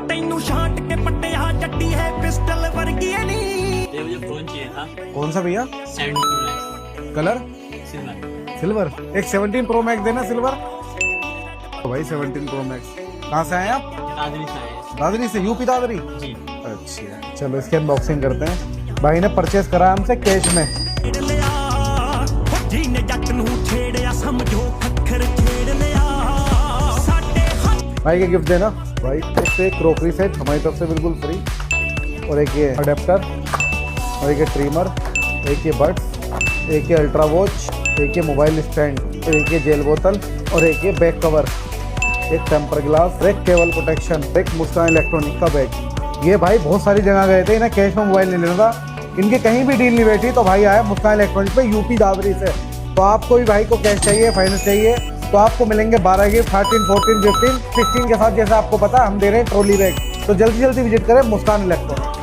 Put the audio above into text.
तेनू छांट के पट्टिया जट्टी है पिस्टल वर्गी नी। ये मुझे फोन चाहिए था। कौन सा भैया? 7 Pro Max colour silver. Silver. एक 17 प्रो मैक्स देना सिल्वर। तो भाई 17 प्रो मैक्स कहाँ से आए आप? दादरी से आए। दादरी से, यूपी दादरी। जी। अच्छा चलो इसकी अनबॉक्सिंग करते हैं। भाई ने परचेज करा हमसे कैश में। भाई के गिफ्ट देना भाई। एक क्रोकरी सेट हमारी तरफ से बिल्कुल फ्री, और एक ये अडेप्टर, और एक ये ट्रिमर, एक ये बड्स, एक ये अल्ट्रा वॉच, एक ये मोबाइल स्टैंड, एक ये जेल बोतल, और एक ये बैक कवर, एक टेम्पर ग्लास, एक केबल प्रोटेक्शन, एक मुस्कान इलेक्ट्रॉनिक का बैग। ये भाई बहुत सारी जगह गए थे, इन्हें कैश में मोबाइल नहीं लेना था, इनकी कहीं भी डील नहीं बैठी, तो भाई आया मुस्कान इलेक्ट्रॉनिक पे यूपी दादरी से। तो आपको भी भाई को कैश चाहिए, फाइनेंस चाहिए, तो आपको मिलेंगे 12 गिफ्ट, 13, 14, 15, 16 के साथ। जैसे आपको पता हम दे रहे हैं ट्रॉली बैग। तो जल्दी जल्दी विजिट करें मुस्कान इलेक्ट्रॉनिक।